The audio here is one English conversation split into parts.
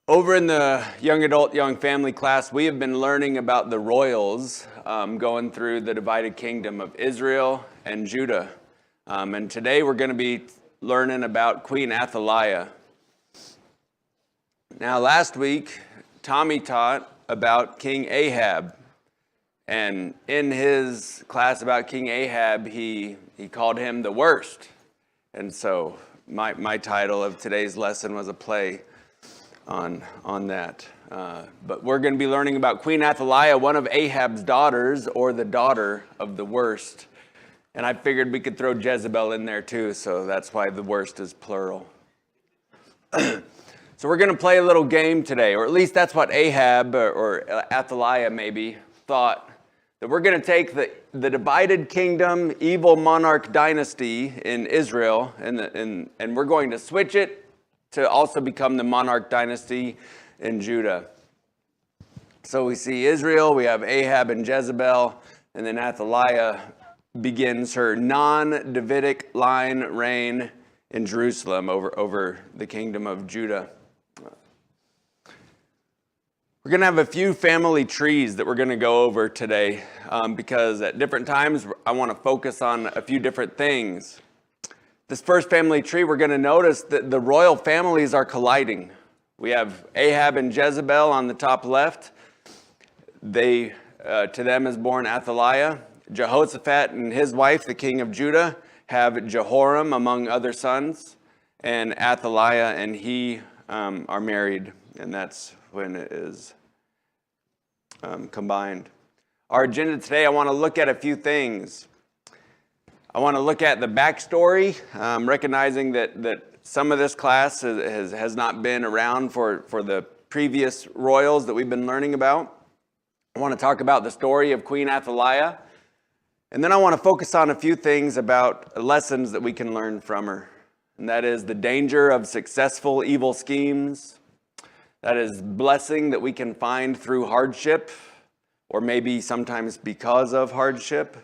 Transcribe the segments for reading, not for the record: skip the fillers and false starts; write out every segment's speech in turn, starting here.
Over in the young adult, young family class, we have been learning about the royals going through the divided kingdom of Israel and Judah. And today we're going to be learning about Queen ATHALIAH. Now last week, Tommy taught about King AHAB. And in his class about King AHAB, he called him the worst. And so my title of today's lesson was a play on that. But we're going to be learning about Queen ATHALIAH, one of Ahab's daughters, or the daughter of the worst. And I figured we could throw Jezebel in there too, so that's why the worst is plural. So we're going to play a little game today, or at least that's what Ahab, or ATHALIAH maybe, thought. That we're going to take the divided kingdom, evil monarch dynasty in Israel, and we're going to switch it to also become the monarch dynasty in Judah. So we see Israel, we have Ahab and Jezebel, and then ATHALIAH begins her non-Davidic line reign in Jerusalem over the kingdom of Judah. We're going to have a few family trees that we're going to go over today because at different times I want to focus on a few different things. This first family tree, we're going to notice that the royal families are colliding. We have Ahab and Jezebel on the top left. To them is born ATHALIAH. Jehoshaphat and his wife, the king of Judah, have Jehoram among other sons. And ATHALIAH and he are married, and that's when it is combined. Our agenda today, I want to look at a few things. I want to look at the backstory, recognizing that some of this class has not been around for the previous royals that we've been learning about. I want to talk about the story of Queen ATHALIAH. And then I want to focus on a few things about lessons that we can learn from her. And that is the danger of successful evil schemes. That is blessing that we can find through hardship, or maybe sometimes because of hardship.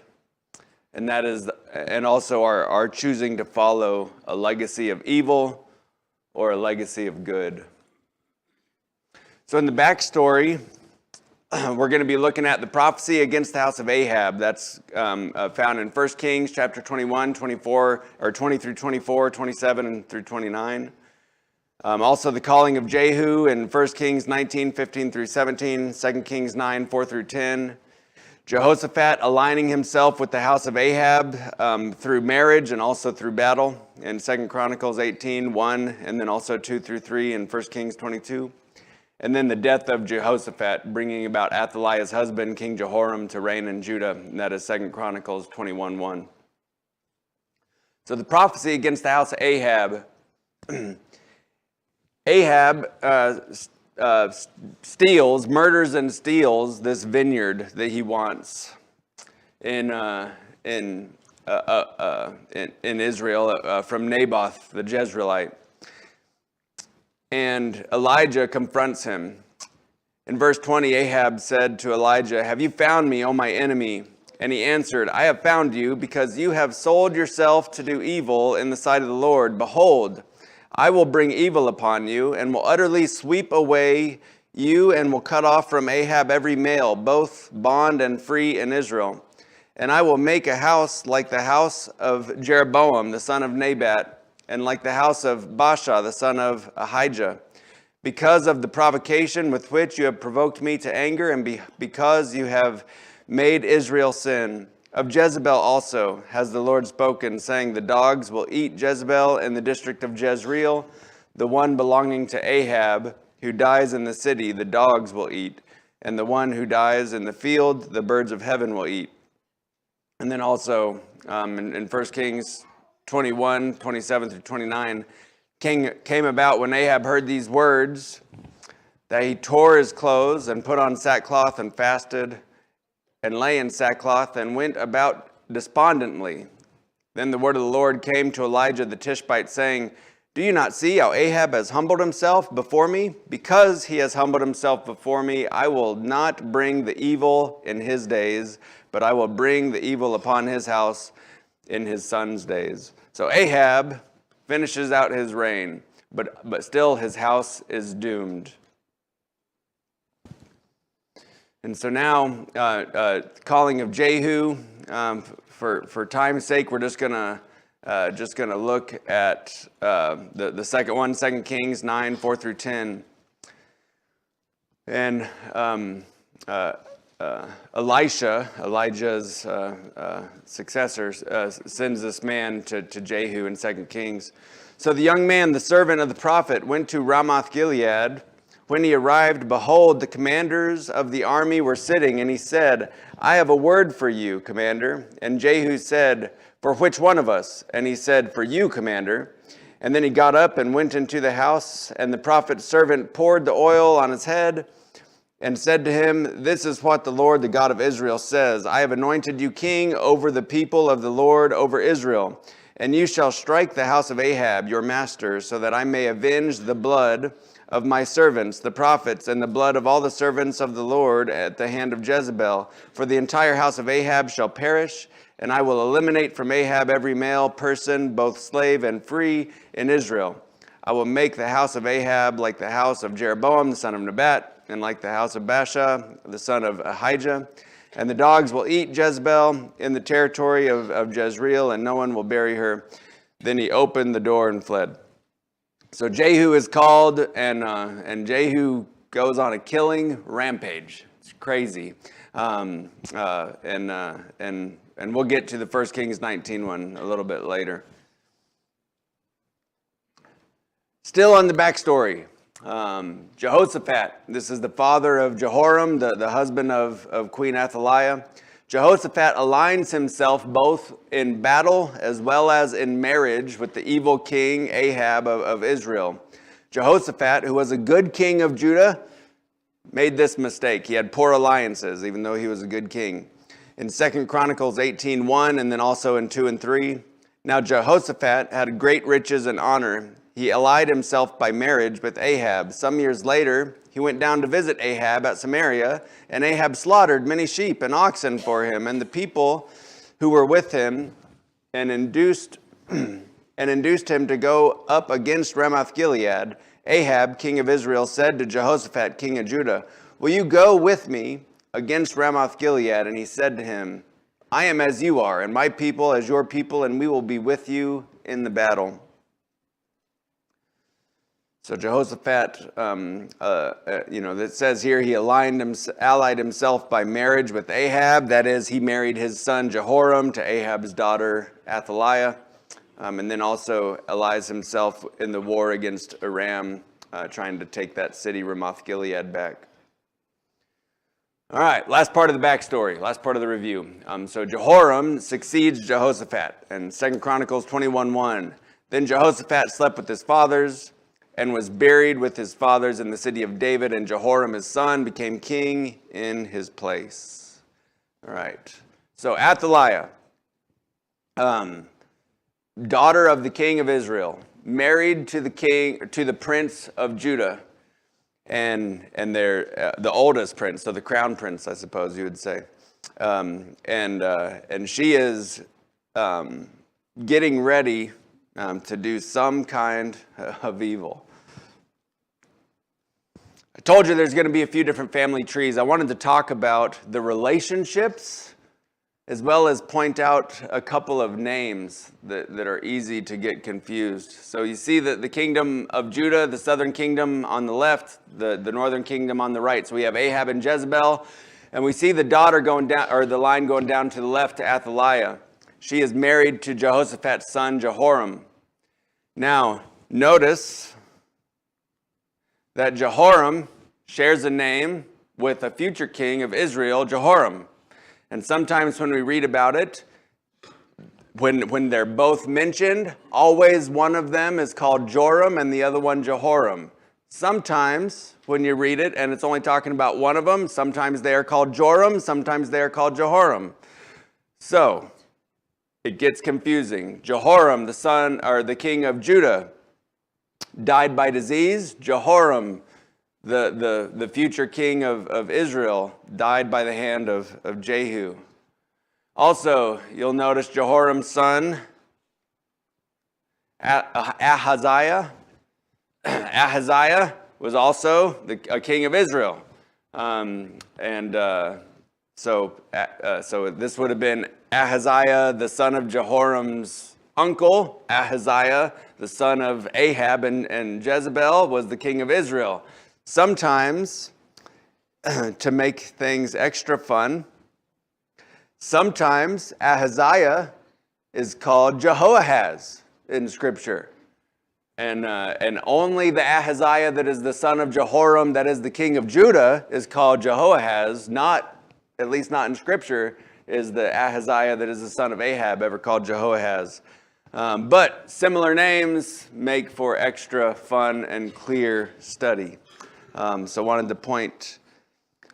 And also our choosing to follow a legacy of evil or a legacy of good. So in the backstory, we're going to be looking at the prophecy against the house of Ahab. That's found in 1 Kings chapter 21, 24, or 20 through 24, 27 through 29. Also the calling of Jehu in 1 Kings 19, 15 through 17, 2 Kings 9, 4 through 10. Jehoshaphat aligning himself with the house of Ahab through marriage and also through battle in 2 Chronicles 18, 1, and then also 2 through 3 in 1 Kings 22. And then the death of Jehoshaphat, bringing about ATHALIAH's husband, King Jehoram, to reign in Judah, and that is 2 Chronicles 21, 1. So the prophecy against the house of Ahab. Ahab murders and steals this vineyard that he wants in Israel from Naboth the Jezreelite. And Elijah confronts him. In verse 20, Ahab said to Elijah, "Have you found me, O my enemy?" And he answered, "I have found you because you have sold yourself to do evil in the sight of the Lord. Behold, I will bring evil upon you and will utterly sweep away you and will cut off from Ahab every male, both bond and free in Israel. And I will make a house like the house of Jeroboam, the son of Nebat, and like the house of Baasha, the son of Ahijah, because of the provocation with which you have provoked me to anger and because you have made Israel sin. Of Jezebel also has the Lord spoken, saying, the dogs will eat Jezebel in the district of Jezreel, the one belonging to Ahab, who dies in the city, the dogs will eat, and the one who dies in the field, the birds of heaven will eat." And then also in 1 Kings 21, 27 through 29, came about when Ahab heard these words, that he tore his clothes and put on sackcloth and fasted, and lay in sackcloth, and went about despondently. Then the word of the Lord came to Elijah the Tishbite, saying, "Do you not see how Ahab has humbled himself before me? Because he has humbled himself before me, I will not bring the evil in his days, but I will bring the evil upon his house in his son's days." So Ahab finishes out his reign, but still his house is doomed. And so now, calling of Jehu. For time's sake, we're just gonna look at the second one, 2 Kings 9, 4 through 10. And Elijah's successor, sends this man to Jehu in 2 Kings. So the young man, the servant of the prophet, went to Ramoth Gilead. When he arrived, behold, the commanders of the army were sitting, and he said, I have a word for you, commander. And Jehu said, for which one of us? And he said, for you, commander. And then he got up and went into the house, and the prophet's servant poured the oil on his head and said to him, this is what the Lord, the God of Israel, says. I have anointed you king over the people of the Lord, over Israel. And you shall strike the house of Ahab, your master, so that I may avenge the blood of my servants, the prophets, and the blood of all the servants of the Lord at the hand of Jezebel. For the entire house of Ahab shall perish, and I will eliminate from Ahab every male person, both slave and free, in Israel. I will make the house of Ahab like the house of Jeroboam, the son of Nebat, and like the house of Baasha, the son of Ahijah. And the dogs will eat Jezebel in the territory of Jezreel, and no one will bury her. Then he opened the door and fled. So Jehu is called, and Jehu goes on a killing rampage. It's crazy. And we'll get to the 1 Kings 19 one a little bit later. Still on the backstory. Jehoshaphat, this is the father of Jehoram, the husband of Queen ATHALIAH. Jehoshaphat aligns himself both in battle as well as in marriage with the evil king AHAB of Israel. Jehoshaphat, who was a good king of Judah, made this mistake. He had poor alliances, even though he was a good king. In 2 Chronicles 18:1, and then also in 2 and 3. Now Jehoshaphat had great riches and honor. He allied himself by marriage with Ahab. Some years later, he went down to visit Ahab at Samaria, and Ahab slaughtered many sheep and oxen for him and the people who were with him, and induced him to go up against Ramoth Gilead. Ahab, king of Israel, said to Jehoshaphat, king of Judah, will you go with me against Ramoth Gilead? And he said to him, I am as you are, and my people as your people, and we will be with you in the battle. So Jehoshaphat, it says here he allied himself by marriage with Ahab. That is, he married his son Jehoram to Ahab's daughter ATHALIAH, and then also allies himself in the war against Aram, trying to take that city, Ramoth Gilead, back. All right, last part of the backstory, last part of the review. So Jehoram succeeds Jehoshaphat, and 2 Chronicles 21:1. Then Jehoshaphat slept with his fathers, and was buried with his fathers in the city of David, and Jehoram his son became king in his place. All right. So ATHALIAH, daughter of the king of Israel, married to the prince of Judah, and they're the oldest prince, so the crown prince, I suppose you would say, and she is getting ready to do some kind of evil. I told you there's going to be a few different family trees. I wanted to talk about the relationships as well as point out a couple of names that are easy to get confused. So you see that the kingdom of Judah, the southern kingdom on the left, the northern kingdom on the right. So we have Ahab and Jezebel, and we see the daughter going down, or the line going down to the left to ATHALIAH. She is married to Jehoshaphat's son Jehoram. Now, notice that Jehoram shares a name with a future king of Israel, Jehoram. And sometimes when we read about it, when they're both mentioned, always one of them is called Joram and the other one Jehoram. Sometimes when you read it and it's only talking about one of them, sometimes they are called Joram, sometimes they are called Jehoram. So it gets confusing. Jehoram, the son or the king of Judah, died by disease. Jehoram, the future king of Israel, died by the hand of Jehu. Also, you'll notice Jehoram's son, AHAZIAH. AHAZIAH was also a king of Israel. So this would have been Ahaziah, the son of Jehoram's uncle. Ahaziah, the son of Ahab and Jezebel, was the king of Israel. Sometimes, to make things extra fun, sometimes Ahaziah is called Jehoahaz in Scripture. And only the Ahaziah that is the son of Jehoram, that is the king of Judah, is called Jehoahaz. Not, at least not in Scripture, is the Ahaziah that is the son of Ahab ever called Jehoahaz. But similar names make for extra fun and clear study. So wanted to point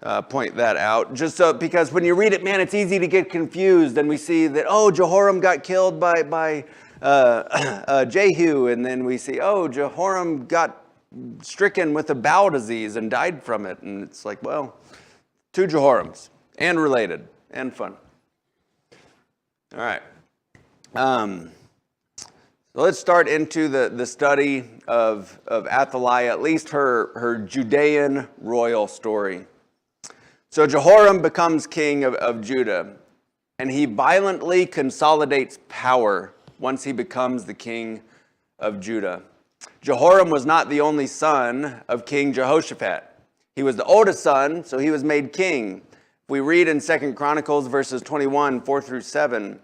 that out. Just so, because when you read it, man, it's easy to get confused. And we see that, Jehoram got killed by Jehu, and then we see, Jehoram got stricken with a bowel disease and died from it. And it's like, well, two Jehorams, and related, and fun. All right. So let's start into the study of ATHALIAH, at least her Judean royal story. So Jehoram becomes king of Judah, and he violently consolidates power once he becomes the king of Judah. Jehoram was not the only son of King Jehoshaphat. He was the oldest son, so he was made king. We read in 2 Chronicles verses 21, 4 through 7.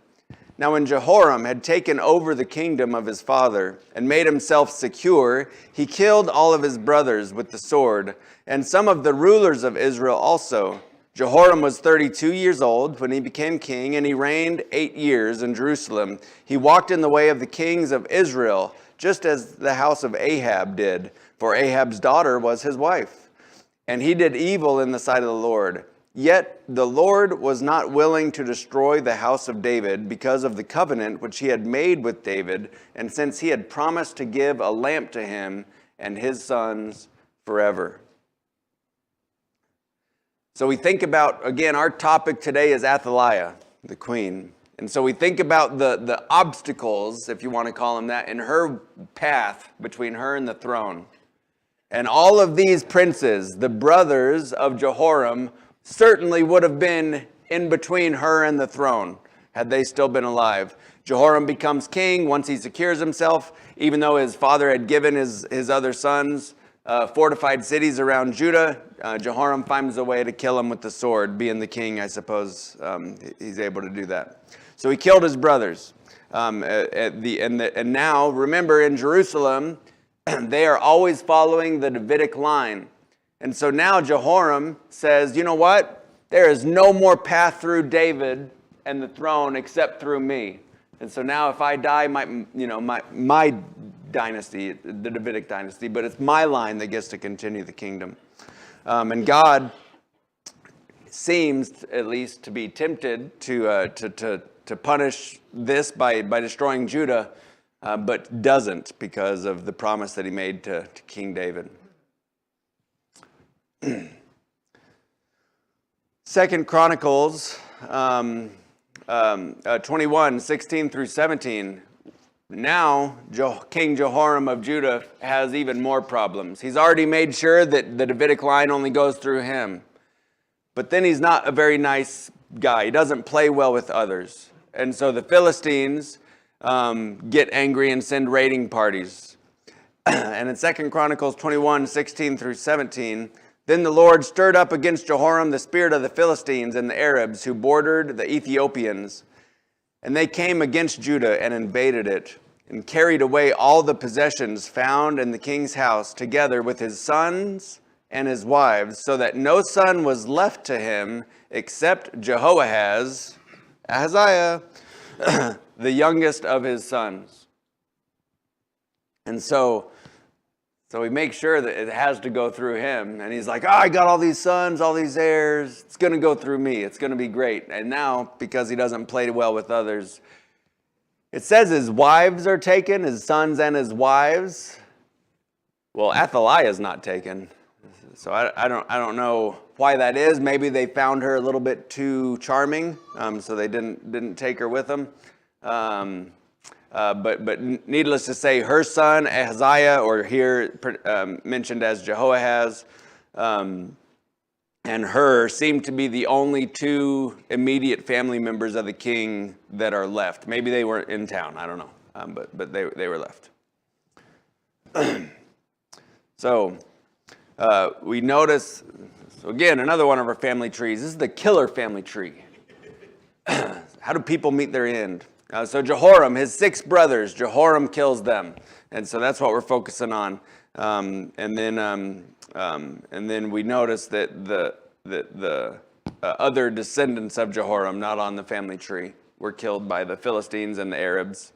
Now when Jehoram had taken over the kingdom of his father and made himself secure, he killed all of his brothers with the sword, and some of the rulers of Israel also. Jehoram was 32 years old when he became king, and he reigned 8 years in Jerusalem. He walked in the way of the kings of Israel, just as the house of Ahab did, for Ahab's daughter was his wife. And he did evil in the sight of the Lord. Yet the Lord was not willing to destroy the house of David because of the covenant which he had made with David, and since he had promised to give a lamp to him and his sons forever. So we think about, again, our topic today is ATHALIAH, the queen. And so we think about the obstacles, if you want to call them that, in her path between her and the throne. And all of these princes, the brothers of Jehoram, certainly would have been in between her and the throne had they still been alive. Jehoram becomes king once he secures himself, even though his father had given his other sons fortified cities around Judah. Jehoram finds a way to kill him with the sword. Being the king, I suppose, he's able to do that. So he killed his brothers. And now, remember, in Jerusalem, they are always following the Davidic line. And so now Jehoram says, you know what? There is no more path through David and the throne except through me. And so now if I die, my dynasty, the Davidic dynasty, but it's my line that gets to continue the kingdom. And God seems at least to be tempted to punish this by destroying Judah, but doesn't because of the promise that he made to King David. 2 Chronicles 21, 16 through 17. Now, King Jehoram of Judah has even more problems. He's already made sure that the Davidic line only goes through him. But then he's not a very nice guy. He doesn't play well with others. And so the Philistines get angry and send raiding parties. And in 2 Chronicles 21, 16 through 17, then the Lord stirred up against Jehoram the spirit of the Philistines and the Arabs who bordered the Ethiopians. And they came against Judah and invaded it, and carried away all the possessions found in the king's house, together with his sons and his wives, so that no son was left to him except Jehoahaz, Ahaziah, the youngest of his sons. And so he makes sure that it has to go through him. And he's like, I got all these sons, all these heirs. It's going to go through me. It's going to be great. And now, because he doesn't play well with others, it says his wives are taken, his sons and his wives. Well, ATHALIAH is not taken. So I don't know why that is. Maybe they found her a little bit too charming, so they didn't take her with them. But needless to say, her son Ahaziah, or here mentioned as Jehoahaz, and Hur seem to be the only two immediate family members of the king that are left. Maybe they weren't in town, I don't know, but they were left. So we notice, so again, another one of our family trees. This is the killer family tree. How do people meet their end? So Jehoram, his 6 brothers, Jehoram kills them. And so that's what we're focusing on. And then we notice that the other descendants of Jehoram, not on the family tree, were killed by the Philistines and the Arabs.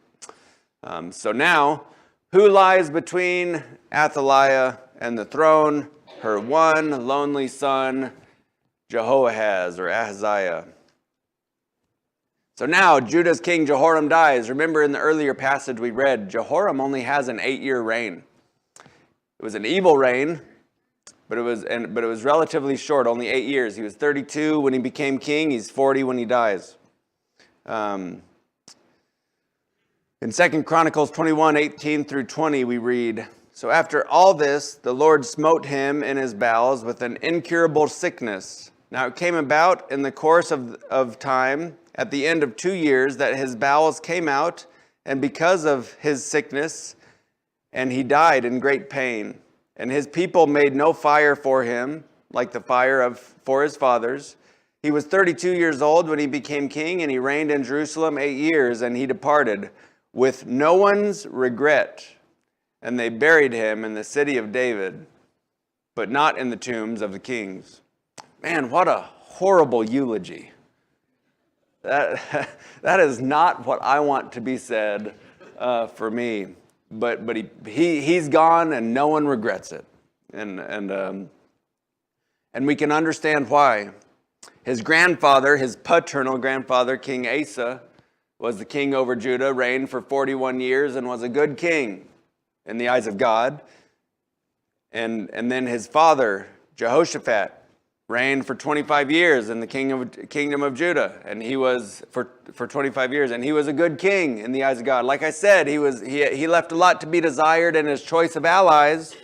So now, who lies between ATHALIAH and the throne? Her one lonely son, Jehoahaz or Ahaziah. So now Judah's king Jehoram dies. Remember in the earlier passage we read, Jehoram only has an 8-year reign. It was an evil reign, but it was relatively short, only 8 years. He was 32 when he became king. He's 40 when he dies. In 2 Chronicles 21:18 through 20, we read, "So after all this, the Lord smote him in his bowels with an incurable sickness. Now it came about in the course of time, at the end of 2 years, that his bowels came out, and because of his sickness, and he died in great pain. And his people made no fire for him, like the fire for his fathers. He was 32 years old when he became king, and he reigned in Jerusalem 8 years, and he departed with no one's regret. And they buried him in the city of David, but not in the tombs of the kings." Man, what a horrible eulogy. That is not what I want to be said for me. But he's gone and no one regrets it. And we can understand why. His grandfather, his paternal grandfather, King Asa, was the king over Judah, reigned for 41 years and was a good king in the eyes of God. And then his father, Jehoshaphat, reigned for 25 years in the kingdom of Judah, and he was for 25 years, and he was a good king in the eyes of God. Like I said, he left a lot to be desired in his choice of allies,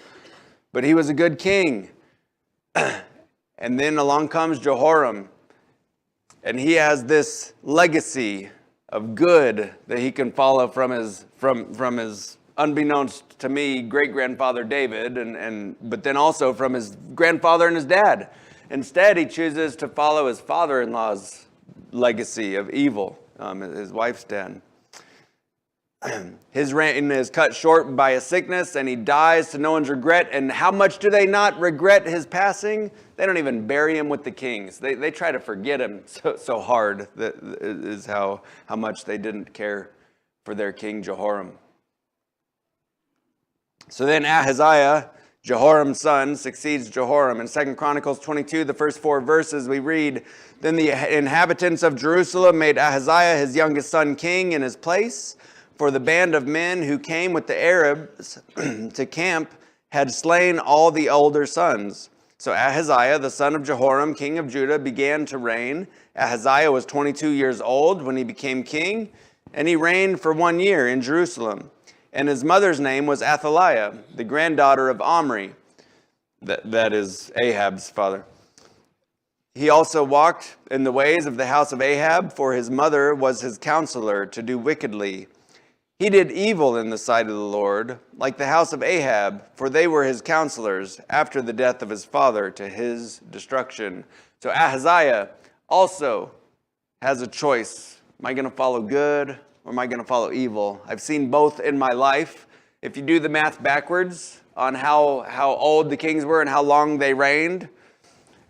but he was a good king. And then along comes Jehoram, and he has this legacy of good that he can follow from his unbeknownst to me great-grandfather David, but then also from his grandfather and his dad. Instead, he chooses to follow his father-in-law's legacy of evil, his wife's dad. His reign is cut short by a sickness, and he dies to no one's regret. And how much do they not regret his passing? They don't even bury him with the kings. They try to forget him so hard. That is how much they didn't care for their king Jehoram. So then Ahaziah, Jehoram's son, succeeds Jehoram. In 2 Chronicles 22, the first 4 verses, we read, "Then the inhabitants of Jerusalem made Ahaziah his youngest son king in his place, for the band of men who came with the Arabs to camp had slain all the older sons. So Ahaziah, the son of Jehoram, king of Judah, began to reign. Ahaziah was 22 years old when he became king, and he reigned for 1 year in Jerusalem. And his mother's name was ATHALIAH, the granddaughter of Omri, that is Ahab's father. He also walked in the ways of the house of Ahab, for his mother was his counselor to do wickedly. He did evil in the sight of the Lord, like the house of Ahab, for they were his counselors after the death of his father to his destruction." So Ahaziah also has a choice. Am I going to follow good? Or am I going to follow evil? I've seen both in my life. If you do the math backwards on how old the kings were and how long they reigned,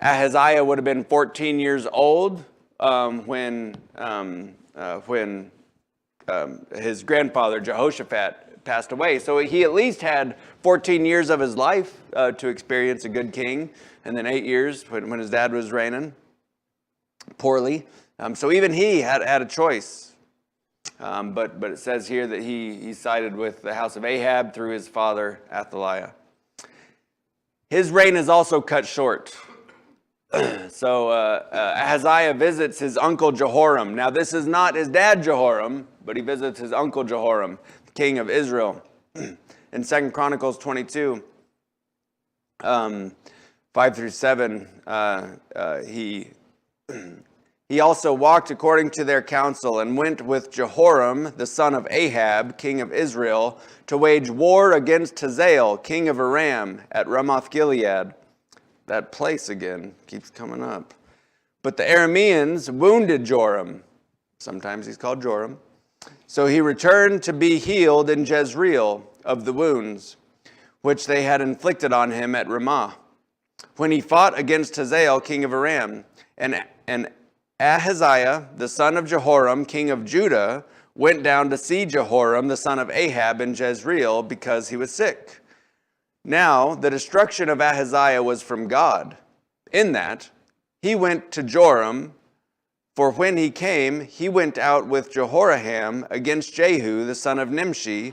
Ahaziah would have been 14 years old when his grandfather Jehoshaphat passed away. So he at least had 14 years of his life to experience a good king, and then 8 years when his dad was reigning poorly. So even he had a choice. But it says here that he sided with the house of Ahab through his father Athaliah. His reign is also cut short. So Ahaziah visits his uncle Jehoram. Now this is not his dad Jehoram, but he visits his uncle Jehoram, the king of Israel. In 2 Chronicles 22, 5 through 7, he also walked according to their counsel and went with Jehoram, the son of Ahab, king of Israel, to wage war against Hazael, king of Aram, at Ramoth Gilead. That place again keeps coming up. But the Arameans wounded Joram. Sometimes he's called Joram. So he returned to be healed in Jezreel of the wounds which they had inflicted on him at Ramah, when he fought against Hazael, king of Aram. And Ahaziah, the son of Jehoram, king of Judah, went down to see Jehoram, the son of Ahab, in Jezreel, because he was sick. Now, the destruction of Ahaziah was from God, in that he went to Joram, for when he came, he went out with Jehoram against Jehu, the son of Nimshi,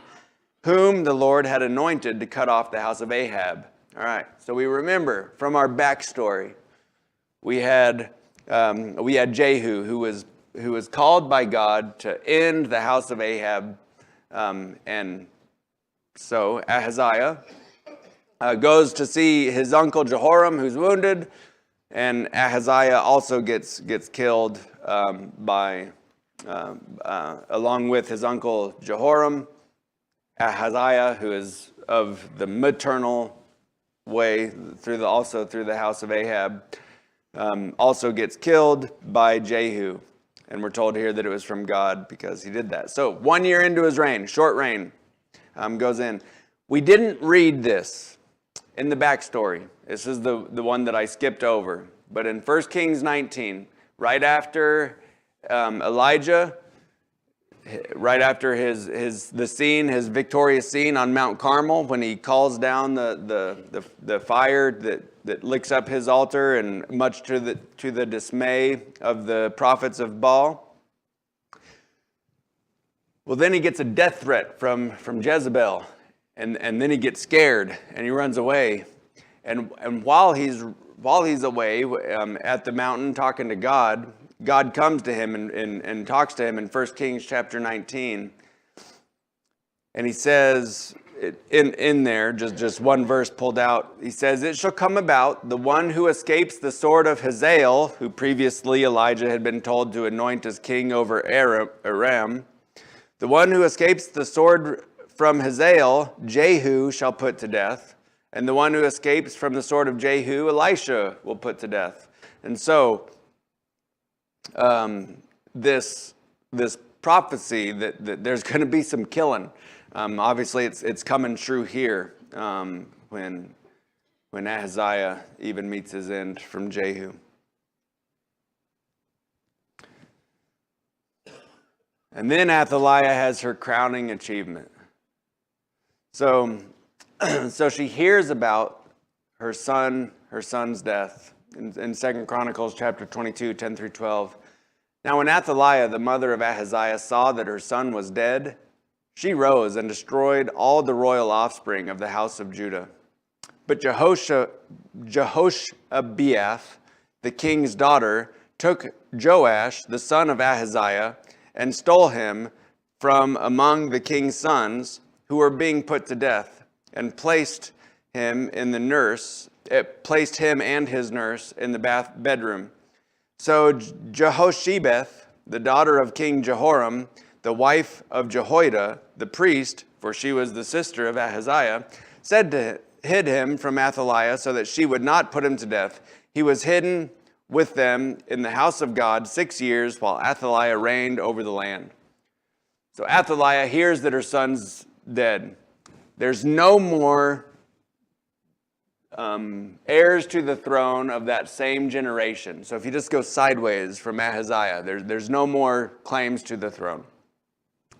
whom the Lord had anointed to cut off the house of Ahab. All right, so we remember from our backstory, we had Jehu, who was called by God to end the house of Ahab, and so Ahaziah goes to see his uncle Jehoram, who's wounded, and Ahaziah also gets killed along with his uncle Jehoram. Ahaziah, who is of the maternal way also through the house of Ahab, also gets killed by Jehu. And we're told here that it was from God because he did that. So 1 year into his reign, short reign, goes in. We didn't read this in the backstory. This is the one that I skipped over. But in 1 Kings 19, right after Elijah, right after his victorious scene on Mount Carmel, when he calls down the fire that licks up his altar, and much to the dismay of the prophets of Baal. Well, then he gets a death threat from Jezebel, and then he gets scared and he runs away. And while he's away at the mountain talking to God, God comes to him and talks to him in 1 Kings chapter 19. And he says, in there, just one verse pulled out, he says, "It shall come about, the one who escapes the sword of Hazael," who previously Elijah had been told to anoint as king over Aram, "the one who escapes the sword from Hazael, Jehu shall put to death. And the one who escapes from the sword of Jehu, Elisha will put to death." And so, this prophecy that there's going to be some killing, obviously it's coming true here when Ahaziah even meets his end from Jehu. And then Athaliah has her crowning achievement. So she hears about her son's death in 2 Chronicles chapter 22, 10 through 12. "Now when Athaliah, the mother of Ahaziah, saw that her son was dead, she rose and destroyed all the royal offspring of the house of Judah. But Jehoshaphat, the king's daughter, took Joash, the son of Ahaziah, and stole him from among the king's sons who were being put to death, and placed him and his nurse in the bedroom. So Jehoshaphat, the daughter of King Jehoram, the wife of Jehoiada, the priest, for she was the sister of Ahaziah, hid him from Athaliah so that she would not put him to death. He was hidden with them in the house of God 6 years while Athaliah reigned over the land." So Athaliah hears that her son's dead. There's no more heirs to the throne of that same generation. So if you just go sideways from Ahaziah, there's no more claims to the throne.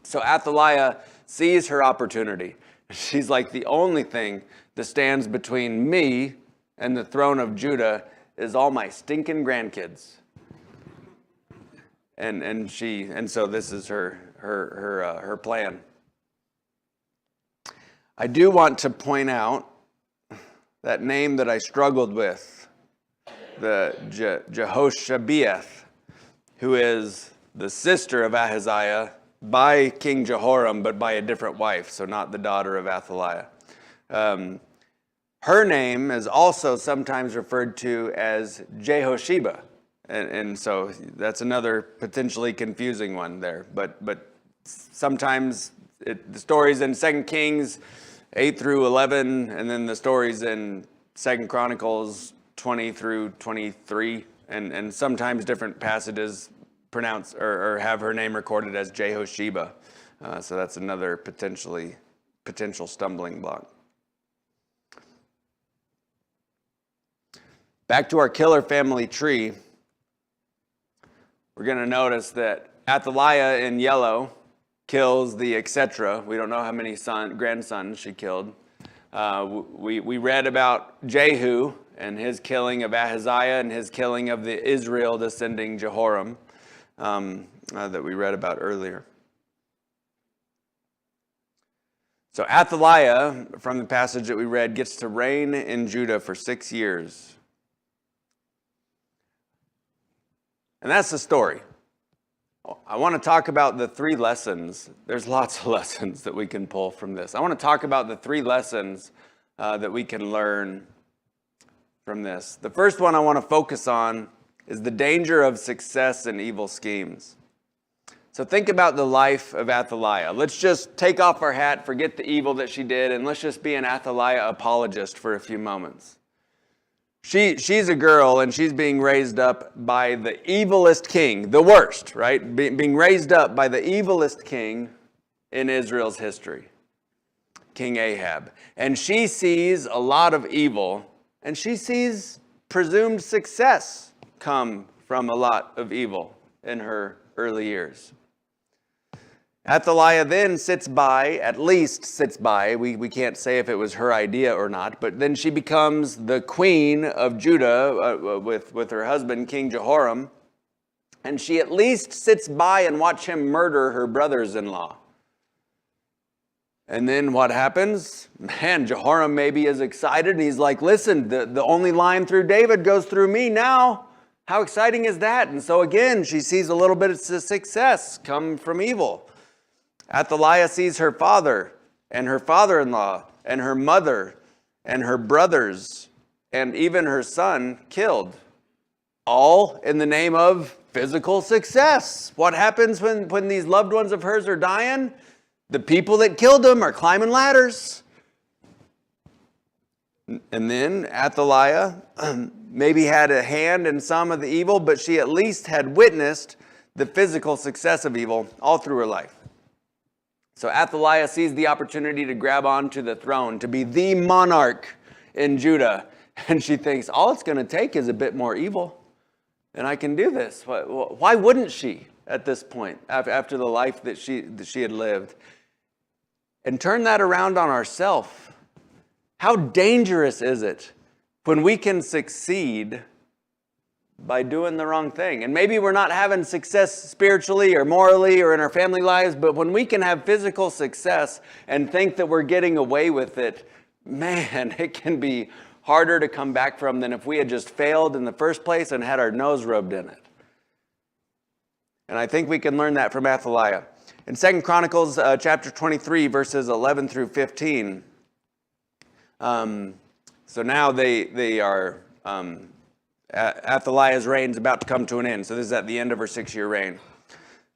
So Athaliah sees her opportunity. She's like, the only thing that stands between me and the throne of Judah is all my stinking grandkids. And so this is her plan. I do want to point out that name that I struggled with, the Jehoshaphat, who is the sister of Ahaziah by King Jehoram, but by a different wife, so not the daughter of Athaliah. Her name is also sometimes referred to as JEHOSHAPHAT. And so that's another potentially confusing one there. But sometimes the stories in 2 Kings 8 through 11, and then the stories in 2 Chronicles 20 through 23, and sometimes different passages pronounce or have her name recorded as JEHOSHAPHAT. So that's another potential stumbling block. Back to our killer family tree. We're going to notice that ATHALIAH in yellow kills the etc. We don't know how many grandsons she killed. We read about Jehu and his killing of Ahaziah and his killing of the Israel descending Jehoram that we read about earlier. So ATHALIAH, from the passage that we read, gets to reign in Judah for 6 years. And that's the story. I want to talk about the 3 lessons. There's lots of lessons that we can pull from this. I want to talk about the 3 lessons that we can learn from this. The first one I want to focus on is the danger of success in evil schemes. So think about the life of ATHALIAH. Let's just take off our hat, forget the evil that she did, and let's just be an ATHALIAH apologist for a few moments. She's a girl, and she's being raised up by the evilest king, the worst, right? Being raised up by the evilest king in Israel's history, King Ahab. And she sees a lot of evil, and she sees presumed success come from a lot of evil in her early years. ATHALIAH then at least sits by. We can't say if it was her idea or not, but then she becomes the queen of Judah with her husband, King Jehoram, and she at least sits by and watch him murder her brothers-in-law. And then what happens? Man, Jehoram maybe is excited, and he's like, listen, the only line through David goes through me now. How exciting is that? And so again, she sees a little bit of success come from evil. ATHALIAH sees her father and her father-in-law and her mother and her brothers and even her son killed, all in the name of physical success. What happens when these loved ones of hers are dying? The people that killed them are climbing ladders. And then ATHALIAH maybe had a hand in some of the evil, but she at least had witnessed the physical success of evil all through her life. So ATHALIAH sees the opportunity to grab onto the throne, to be the monarch in Judah. And she thinks, all it's going to take is a bit more evil, and I can do this. Why wouldn't she at this point, after the life that she had lived? And turn that around on ourselves. How dangerous is it when we can succeed by doing the wrong thing? And maybe we're not having success spiritually or morally or in our family lives, but when we can have physical success and think that we're getting away with it, man, it can be harder to come back from than if we had just failed in the first place and had our nose rubbed in it. And I think we can learn that from ATHALIAH. In 2 Chronicles chapter 23, verses 11 through 15, so now they are... ATHALIAH's reign is about to come to an end. So this is at the end of her 6-year reign.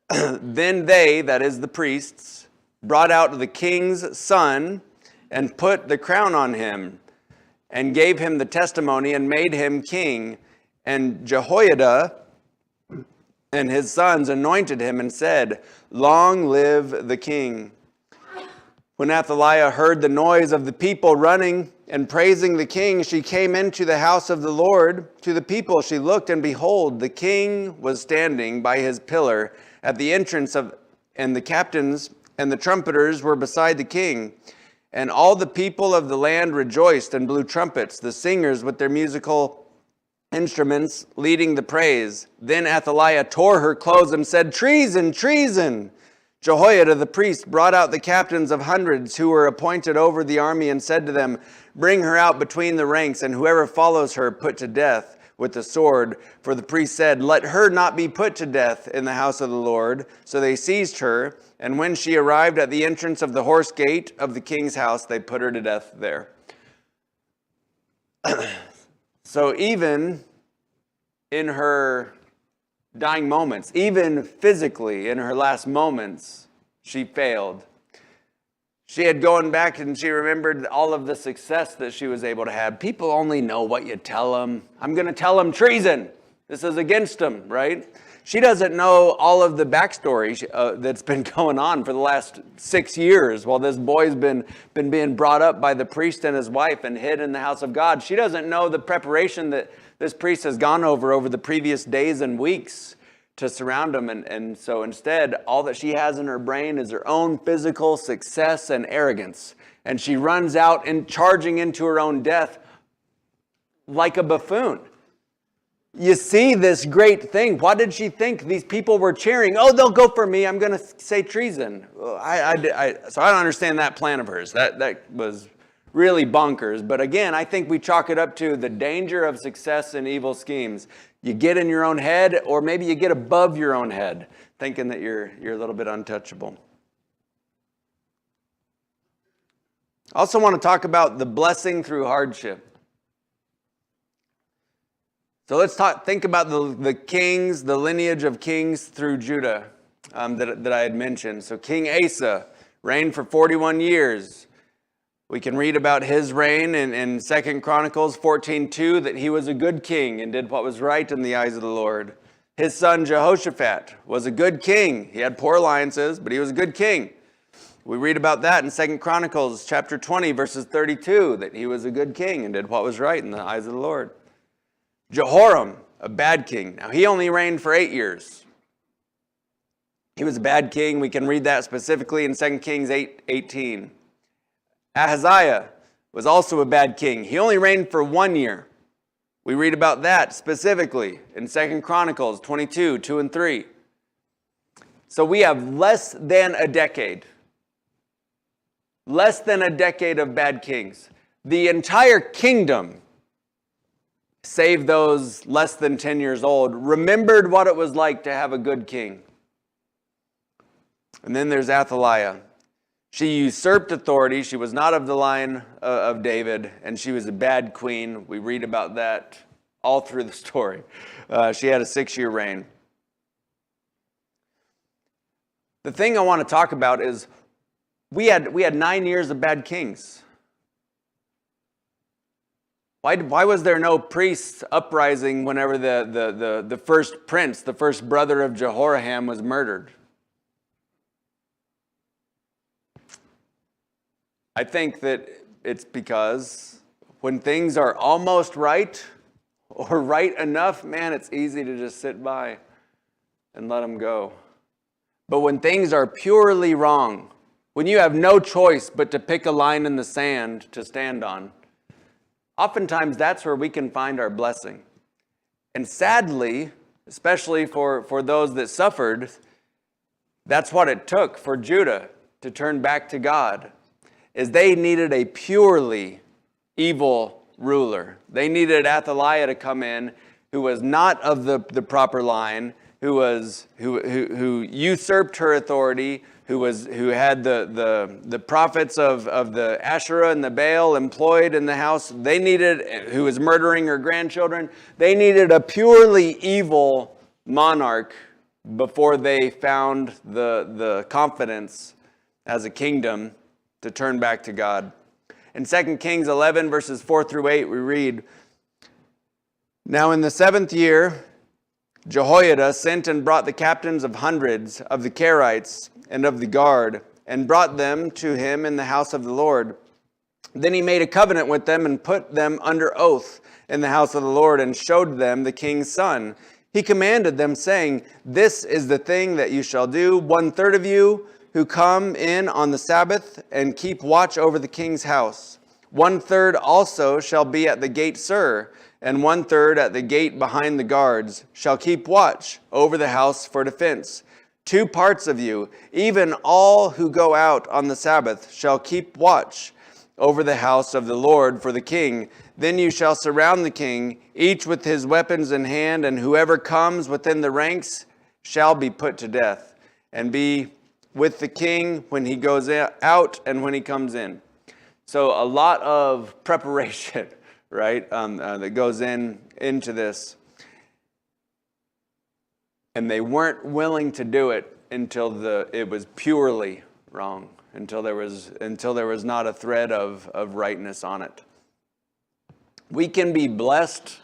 Then they, that is the priests, brought out the king's son and put the crown on him and gave him the testimony and made him king. And Jehoiada and his sons anointed him and said, "Long live the king." When ATHALIAH heard the noise of the people running and praising the king, she came into the house of the Lord. To the people she looked, and behold, the king was standing by his pillar at the entrance and the captains and the trumpeters were beside the king. And all the people of the land rejoiced and blew trumpets, the singers with their musical instruments leading the praise. Then ATHALIAH tore her clothes and said, "Treason, treason!" Jehoiada the priest brought out the captains of hundreds who were appointed over the army and said to them, "Bring her out between the ranks, and whoever follows her put to death with the sword." For the priest said, "Let her not be put to death in the house of the Lord." So they seized her, and when she arrived at the entrance of the horse gate of the king's house, they put her to death there. So even in her dying moments, even physically in her last moments, she failed. She had gone back and she remembered all of the success that she was able to have. People only know what you tell them. I'm going to tell them treason. This is against them, right? She doesn't know all of the backstory that's been going on for the last 6 years while this boy's been being brought up by the priest and his wife and hid in the house of God. She doesn't know the preparation that this priest has gone over the previous days and weeks to surround him. And so instead, all that she has in her brain is her own physical success and arrogance. And she runs out and charging into her own death like a buffoon. You see this great thing. What did she think these people were cheering? Oh, they'll go for me. I'm going to say treason. So I don't understand that plan of hers. That was really bonkers. But again, I think we chalk it up to the danger of success in evil schemes. You get in your own head, or maybe you get above your own head, thinking that you're a little bit untouchable. I also want to talk about the blessing through hardship. So let's think about the kings, the lineage of kings through Judah that I had mentioned. So King Asa reigned for 41 years. We can read about his reign in 2 Chronicles 14:2, that he was a good king and did what was right in the eyes of the Lord. His son Jehoshaphat was a good king. He had poor alliances, but he was a good king. We read about that in 2 Chronicles chapter 20, verses 32, that he was a good king and did what was right in the eyes of the Lord. Jehoram, a bad king. Now, he only reigned for 8 years. He was a bad king. We can read that specifically in 2 Kings 8:18. AHAZIAH was also a bad king. He only reigned for 1 year. We read about that specifically in 2 Chronicles 22, 2 and 3. So we have less than a decade of bad kings. The entire kingdom, save those less than 10 years old, remembered what it was like to have a good king. And then there's ATHALIAH. She usurped authority. She was not of the line of David, and she was a bad queen. We read about that all through the story. She had a 6-year reign. The thing I want to talk about is we had 9 years of bad kings. Why was there no priest uprising whenever the first prince, the first brother of Jehoram, was murdered? I think that it's because when things are almost right or right enough, man, it's easy to just sit by and let them go. But when things are purely wrong, when you have no choice but to pick a line in the sand to stand on, oftentimes that's where we can find our blessing. And sadly, especially for those that suffered, that's what it took for Judah to turn back to God, is they needed a purely evil ruler. They needed ATHALIAH to come in, who was not of the proper line, who usurped her authority, who had the prophets of the Asherah and the Baal employed in the house. Who was murdering her grandchildren. They needed a purely evil monarch before they found the confidence as a kingdom to turn back to God. In 2 Kings 11, verses 4 through 8, we read, "Now in the 7th year, Jehoiada sent and brought the captains of hundreds of the Kerites and of the guard, and brought them to him in the house of the Lord. Then he made a covenant with them and put them under oath in the house of the Lord, and showed them the king's son. He commanded them, saying, 'This is the thing that you shall do. 1/3 of you who come in on the Sabbath and keep watch over the king's house. 1/3 also shall be at the gate Sur, and 1/3 at the gate behind the guards, shall keep watch over the house for defense. 2 parts of you, even all who go out on the Sabbath, shall keep watch over the house of the Lord for the king. Then you shall surround the king, each with his weapons in hand, and whoever comes within the ranks shall be put to death, and be with the king when he goes out and when he comes in.'" So a lot of preparation right, that goes into this. And they weren't willing to do it until it was purely wrong, until there was not a thread of rightness on it. We can be blessed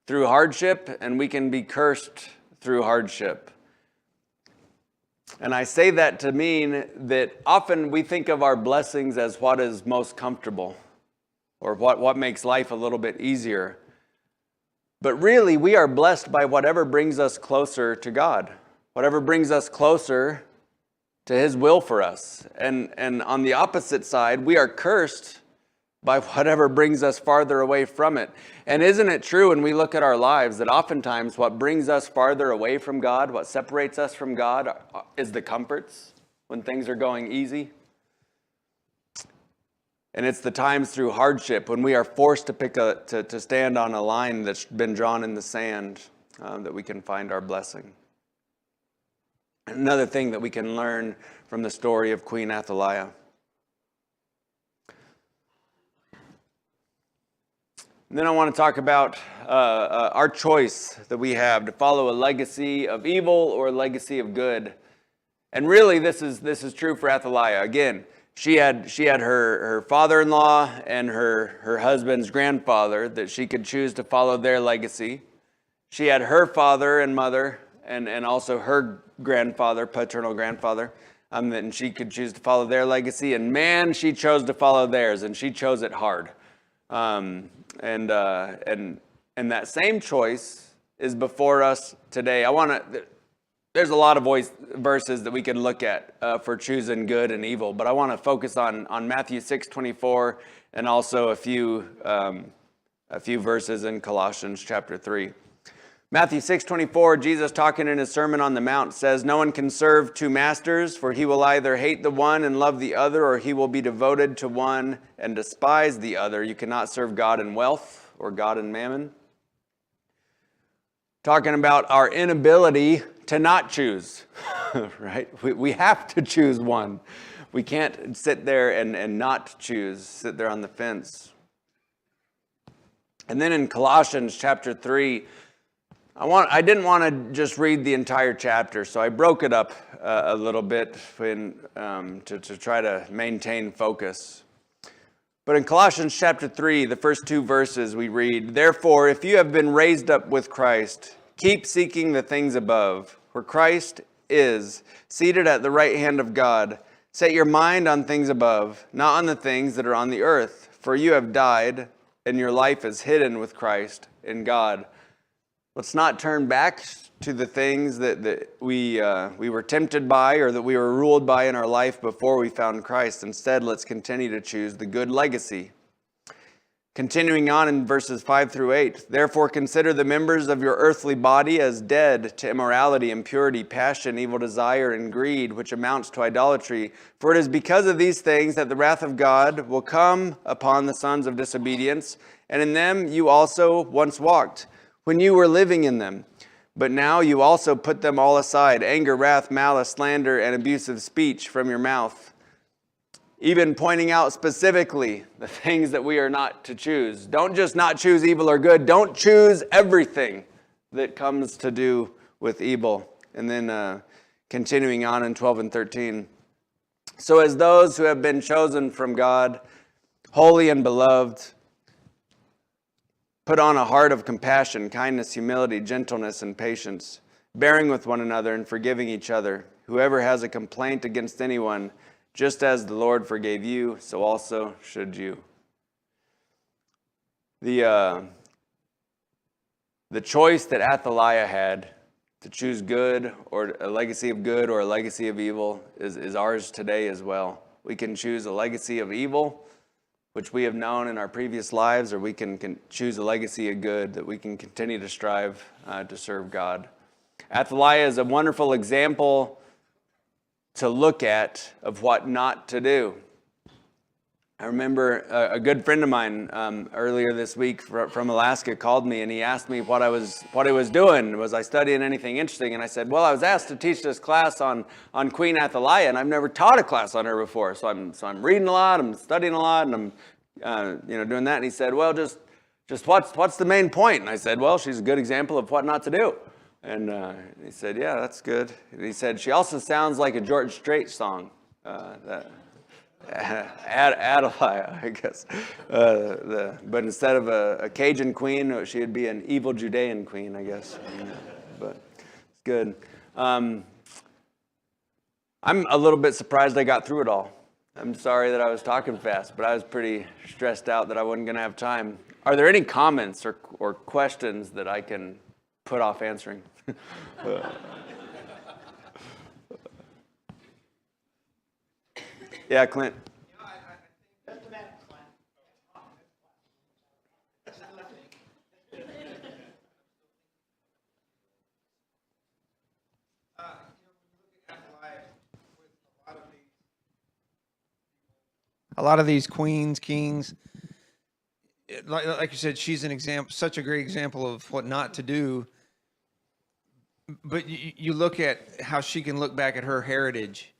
through hardship, and we can be cursed through hardship. And I say that to mean that often we think of our blessings as what is most comfortable, or what makes life a little bit easier. But really, we are blessed by whatever brings us closer to God, whatever brings us closer to His will for us. And on the opposite side, we are cursed by whatever brings us farther away from it. And isn't it true when we look at our lives that oftentimes what brings us farther away from God, what separates us from God, is the comforts when things are going easy? And it's the times through hardship when we are forced to stand on a line that's been drawn in the sand that we can find our blessing. Another thing that we can learn from the story of Queen ATHALIAH. And then I want to talk about our choice that we have to follow a legacy of evil or a legacy of good. And really, this is true for ATHALIAH. Again, she had her father-in-law and her husband's grandfather that she could choose to follow their legacy. She had her father and mother and also her grandfather, paternal grandfather, and she could choose to follow their legacy. And man, she chose to follow theirs, and she chose it hard. And that same choice is before us today. There's a lot of verses that we can look at for choosing good and evil, but I want to focus on Matthew 6:24 and also a few verses in Colossians chapter 3. Matthew 6:24, Jesus talking in his Sermon on the Mount says, "No one can serve two masters, for he will either hate the one and love the other, or he will be devoted to one and despise the other. You cannot serve God and wealth or God and mammon." Talking about our inability to not choose, right? We have to choose one. We can't sit there and not choose, sit there on the fence. And then in Colossians chapter 3, I didn't want to just read the entire chapter, so I broke it up a little bit to try to maintain focus. But in Colossians chapter 3, the first two verses we read, "Therefore, if you have been raised up with Christ, keep seeking the things above, where Christ is, seated at the right hand of God. Set your mind on things above, not on the things that are on the earth. For you have died, and your life is hidden with Christ in God." Let's not turn back to the things that we were tempted by or that we were ruled by in our life before we found Christ. Instead, let's continue to choose the good legacy. Continuing on in verses 5 through 8, "Therefore consider the members of your earthly body as dead to immorality, impurity, passion, evil desire, and greed, which amounts to idolatry. For it is because of these things that the wrath of God will come upon the sons of disobedience. And in them you also once walked, when you were living in them. But now you also put them all aside, anger, wrath, malice, slander, and abusive speech from your mouth." Even pointing out specifically the things that we are not to choose. Don't just not choose evil or good. Don't choose everything that comes to do with evil. And then continuing on in 12 and 13. "So as those who have been chosen from God, holy and beloved, put on a heart of compassion, kindness, humility, gentleness, and patience, bearing with one another and forgiving each other. Whoever has a complaint against anyone, just as the Lord forgave you, so also should you." The choice that ATHALIAH had to choose good or a legacy of good or a legacy of evil is ours today as well. We can choose a legacy of evil, which we have known in our previous lives, or we can choose a legacy of good that we can continue to strive to serve God. ATHALIAH is a wonderful example to look at of what not to do. I remember a good friend of mine earlier this week from Alaska called me and he asked me what I was doing. Was I studying anything interesting? And I said, well, I was asked to teach this class on Queen ATHALIAH, and I've never taught a class on her before. So I'm reading a lot, I'm studying a lot, and I'm doing that. And he said, well, just just what's the main point? And I said, well, she's a good example of what not to do. And he said, yeah, that's good. And he said, she also sounds like a George Strait song. ATHALIAH, I guess. But instead of a Cajun queen, she would be an evil Judean queen, I guess. But it's good. I'm a little bit surprised I got through it all. I'm sorry that I was talking fast, but I was pretty stressed out that I wasn't going to have time. Are there any comments or questions that I can put off answering? Yeah, Clint. A lot of these queens, kings, like you said, she's an example, such a great example of what not to do. But you look at how she can look back at her heritage,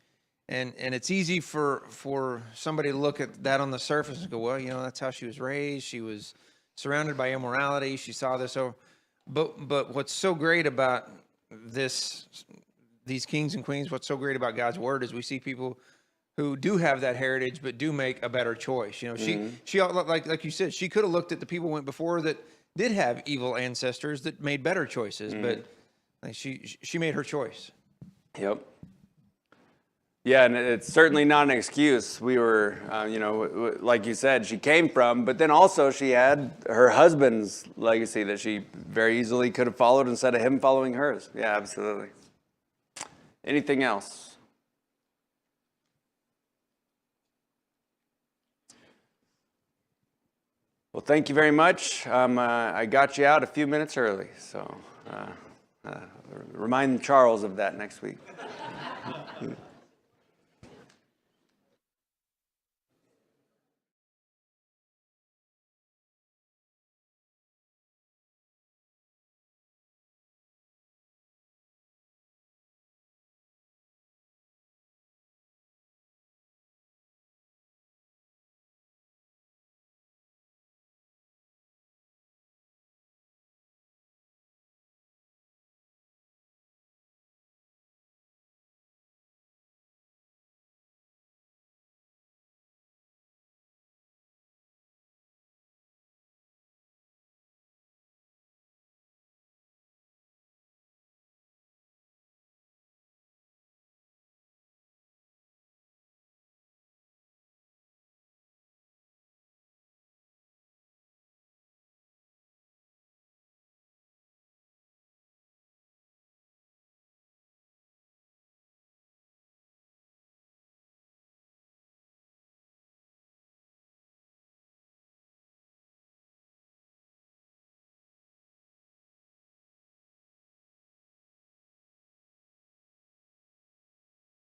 and it's easy for somebody to look at that on the surface and go, well, that's how she was raised. She was surrounded by immorality. She saw this over. But what's so great about these kings and queens, what's so great about God's word is we see people who do have that heritage, but do make a better choice. She like you said, she could have looked at the people who went before that did have evil ancestors that made better choices, but she made her choice. Yep. Yeah, and it's certainly not an excuse. We were, like you said, she came from, but then also she had her husband's legacy that she very easily could have followed instead of him following hers. Yeah, absolutely. Anything else? Well, thank you very much. I got you out a few minutes early, so remind Charles of that next week.